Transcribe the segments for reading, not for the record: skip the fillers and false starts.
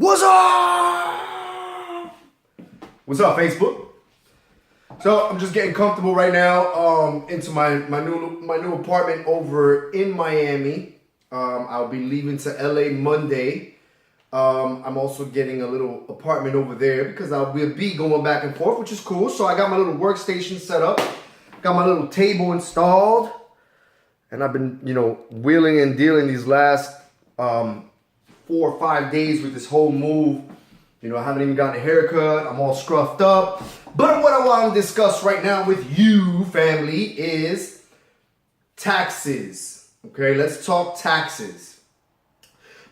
What's up? What's up, Facebook? So I'm just getting comfortable right now into my new apartment over in Miami. I'll be leaving to LA Monday. I'm also getting a little apartment over there because I'll be going back and forth, which is cool. So I got my little workstation set up, got my little table installed, and I've been, wheeling and dealing these last 4 or 5 days with this whole move. I haven't even gotten a haircut. I'm all scruffed up. But what I want to discuss right now with you, family, is taxes. Okay, let's talk taxes.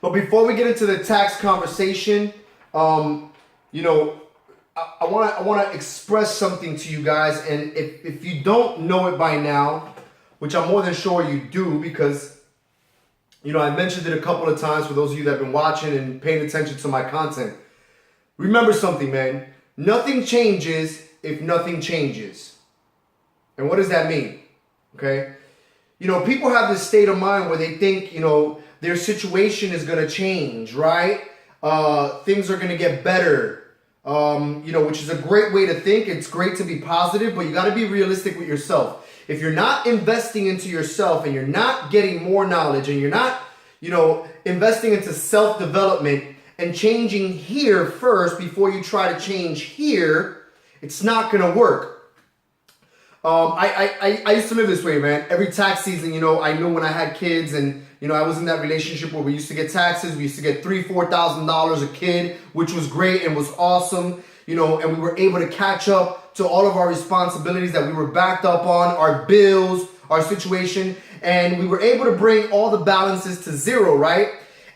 But before we get into the tax conversation, I want to express something to you guys. And if you don't know it by now, which I'm more than sure you do, because I mentioned it a couple of times for those of you that have been watching and paying attention to my content. Remember something, man. Nothing changes if nothing changes. And what does that mean? Okay? People have this state of mind where they think, their situation is going to change, right? Things are going to get better, which is a great way to think. It's great to be positive, but you got to be realistic with yourself. If you're not investing into yourself and you're not getting more knowledge and you're not, investing into self-development and changing here first before you try to change here, it's not going to work. I used to live this way, man. Every tax season, I knew when I had kids and, I was in that relationship where we used to get taxes. We used to get $3,000, $4,000 a kid, which was great and was awesome, and we were able to catch up to all of our responsibilities that we were backed up on, our bills, our situation, and we were able to bring all the balances to zero, right?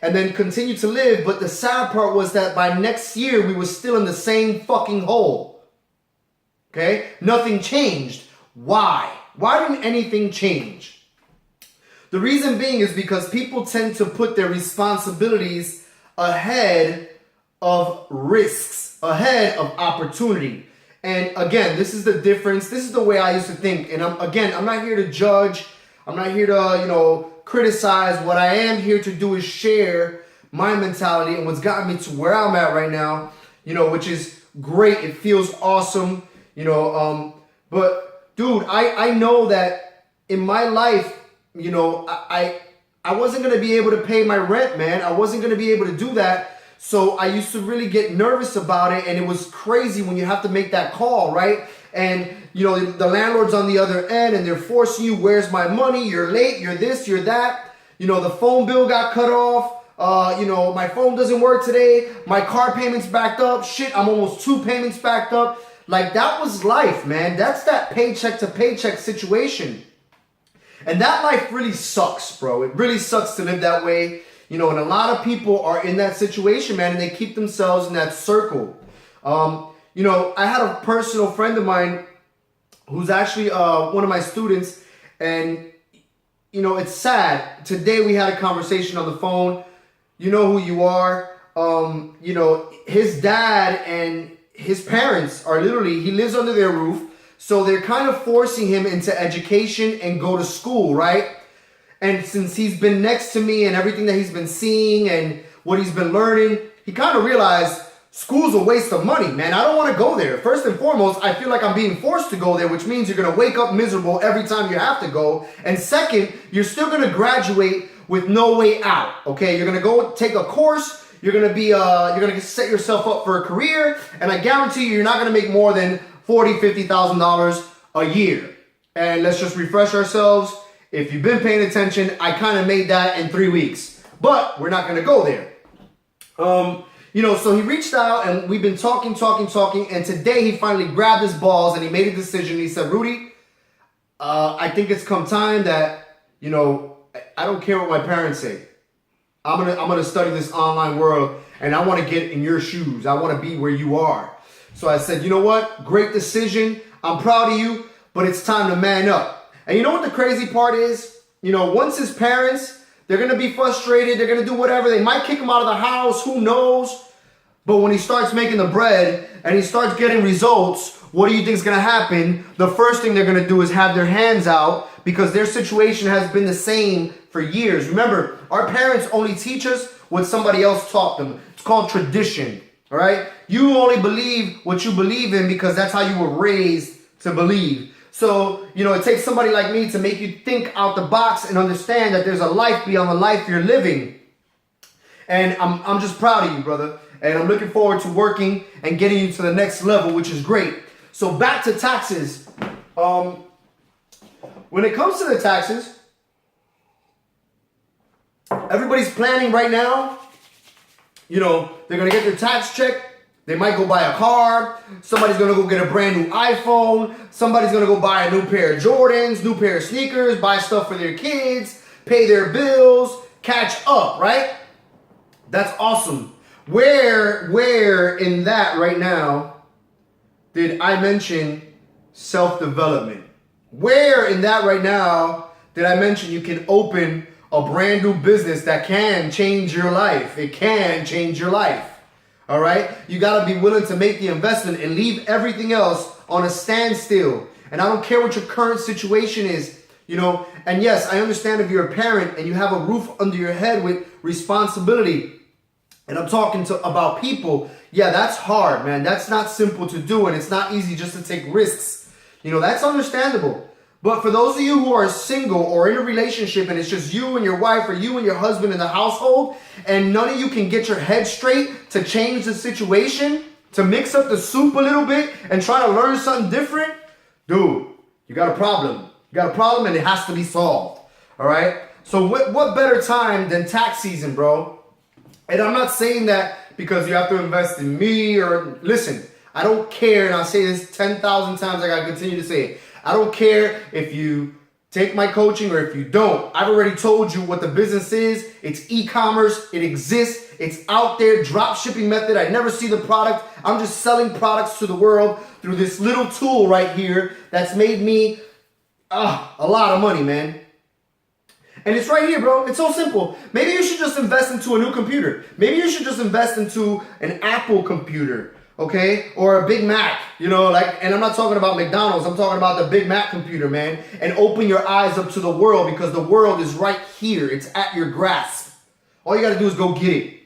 And then continue to live. But the sad part was that by next year, we were still in the same fucking hole. Okay? Nothing changed. Why? Why didn't anything change? The reason being is because people tend to put their responsibilities ahead of risks, ahead of opportunity. And again, this is the difference. This is the way I used to think. And I'm not here to judge. I'm not here to, criticize. What I am here to do is share my mentality and what's gotten me to where I'm at right now, which is great. It feels awesome, but dude, I know that in my life, I wasn't going to be able to pay my rent, man. I wasn't going to be able to do that. So I used to really get nervous about it, and it was crazy when you have to make that call, right? And, the landlord's on the other end, and they're forcing you, where's my money? You're late, you're this, you're that. The phone bill got cut off. My phone doesn't work today. My car payment's backed up. Shit, I'm almost 2 payments backed up. Like, that was life, man. That's that paycheck to paycheck situation. And that life really sucks, bro. It really sucks to live that way. And a lot of people are in that situation, man, and they keep themselves in that circle. I had a personal friend of mine who's actually one of my students, and, it's sad. Today we had a conversation on the phone. You know who you are. His dad and his parents are he lives under their roof, so they're kind of forcing him into education and go to school, right? And since he's been next to me and everything that he's been seeing and what he's been learning, he kind of realized school's a waste of money, man. I don't want to go there. First and foremost, I feel like I'm being forced to go there, which means you're going to wake up miserable every time you have to go. And second, you're still going to graduate with no way out, okay? You're going to go take a course. You're going to set yourself up for a career. And I guarantee you're not going to make more than $40,000, $50,000 a year. And let's just refresh ourselves. If you've been paying attention, I kind of made that in 3 weeks. But we're not going to go there. So he reached out and we've been talking. And today he finally grabbed his balls and he made a decision. He said, Rudy, I think it's come time that, I don't care what my parents say. I'm gonna study this online world and I want to get in your shoes. I want to be where you are. So I said, you know what? Great decision. I'm proud of you, but it's time to man up. And you know what the crazy part is? Once his parents, they're going to be frustrated. They're going to do whatever. They might kick him out of the house. Who knows? But when he starts making the bread and he starts getting results, what do you think is going to happen? The first thing they're going to do is have their hands out because their situation has been the same for years. Remember, our parents only teach us what somebody else taught It's called tradition. All right? You only believe what you believe in because that's how you were raised to believe. So, it takes somebody like me to make you think out the box and understand that there's a life beyond the life you're living. And I'm just proud of you, brother. And I'm looking forward to working and getting you to the next level, which is great. So back to taxes. When it comes to the taxes, everybody's planning right now. They're going to get their tax check. They might go buy a car. Somebody's going to go get a brand new iPhone. Somebody's going to go buy a new pair of Jordans, new pair of sneakers, buy stuff for their kids, pay their bills, catch up, right? That's awesome. Where in that right now did I mention self-development? Where in that right now did I mention you can open a brand new business that can change your life? It can change your life. All right? You got to be willing to make the investment and leave everything else on a standstill. And I don't care what your current situation is, And yes, I understand if you're a parent and you have a roof under your head with responsibility. And I'm talking about people. Yeah, that's hard, man. That's not simple to do. And it's not easy just to take risks. That's understandable. But for those of you who are single or in a relationship and it's just you and your wife or you and your husband in the household and none of you can get your head straight to change the situation, to mix up the soup a little bit and try to learn something different, dude, you got a problem. You got a problem and it has to be solved. All right? So what better time than tax season, bro? And I'm not saying that because you have to invest in me or listen, I don't care. And I'll say this 10,000 times. I got to continue to say it. I don't care if you take my coaching or if you don't. I've already told you what the business is. It's e-commerce. It exists. It's out there. Drop shipping method. I never see the product. I'm just selling products to the world through this little tool right here that's made me a lot of money, man. And it's right here, bro. It's so simple. Maybe you should just invest into a new computer. Maybe you should just invest into an Apple computer. Okay, or a Big Mac, and I'm not talking about McDonald's, I'm talking about the Big Mac computer, man, and open your eyes up to the world because the world is right here. It's at your grasp. All you got to do is go get it,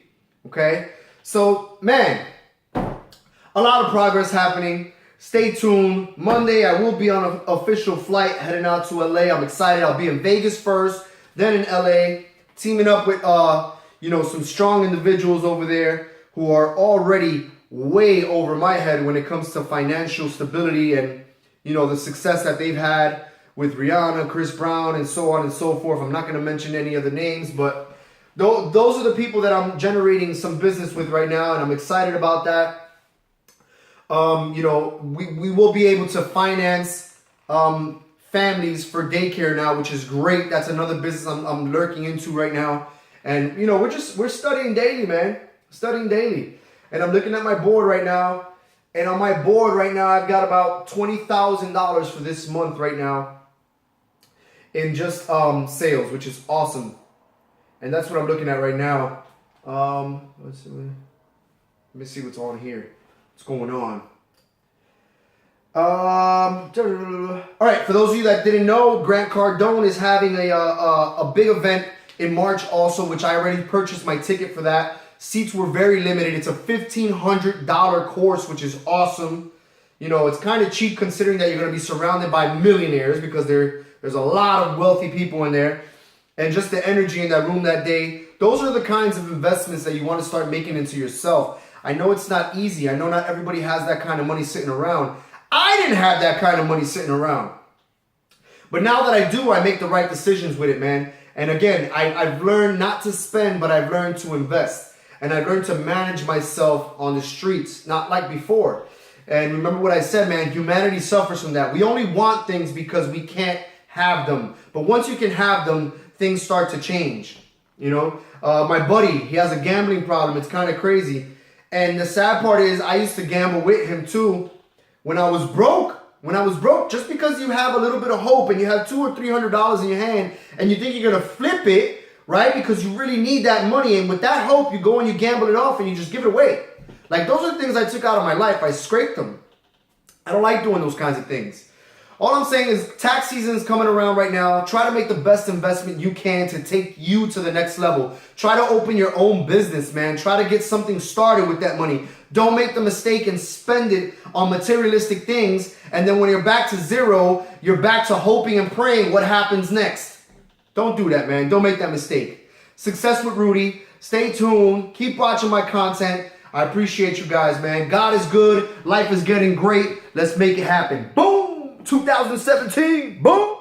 okay? So, man, a lot of progress happening. Stay tuned. Monday, I will be on an official flight heading out to LA. I'm excited. I'll be in Vegas first, then in LA, teaming up with, some strong individuals over there who are already way over my head when it comes to financial stability and, the success that they've had with Rihanna, Chris Brown, and so on and so forth. I'm not going to mention any other names, but those are the people that I'm generating some business with right now, and I'm excited about that. We will be able to finance families for daycare now, which is great. That's another business I'm lurking into right now. And, we're studying daily, man. Studying daily. And I'm looking at my board right now. And on my board right now, I've got about $20,000 for this month right now in just sales, which is awesome. And that's what I'm looking at right now. Let's see. Let me see what's on here. What's going on? All right, for those of you that didn't know, Grant Cardone is having a big event in March also, which I already purchased my ticket for that. Seats were very limited. It's a $1,500 course, which is awesome. It's kind of cheap considering that you're going to be surrounded by millionaires because there's a lot of wealthy people in there. And just the energy in that room that day, those are the kinds of investments that you want to start making into yourself. I know it's not easy. I know not everybody has that kind of money sitting around. I didn't have that kind of money sitting around. But now that I do, I make the right decisions with it, man. And again, I've learned not to spend, but I've learned to invest. And I learned to manage myself on the streets, not like before. And remember what I said, man, humanity suffers from that. We only want things because we can't have them. But once you can have them, things start to change. My buddy, he has a gambling problem. It's kind of crazy. And the sad part is I used to gamble with him too when I was broke. Just because you have a little bit of hope and you have $200 or $300 in your hand and you think you're going to flip it, right? Because you really need that money. And with that hope, you go and you gamble it off and you just give it away. Like, those are the things I took out of my life. I scraped them. I don't like doing those kinds of things. All I'm saying is tax season is coming around right now. Try to make the best investment you can to take you to the next level. Try to open your own business, man. Try to get something started with that money. Don't make the mistake and spend it on materialistic things. And then when you're back to zero, you're back to hoping and praying what happens next. Don't do that, man. Don't make that mistake. Success with Rudy. Stay tuned. Keep watching my content. I appreciate you guys, man. God is good. Life is getting great. Let's make it happen. Boom! 2017. Boom!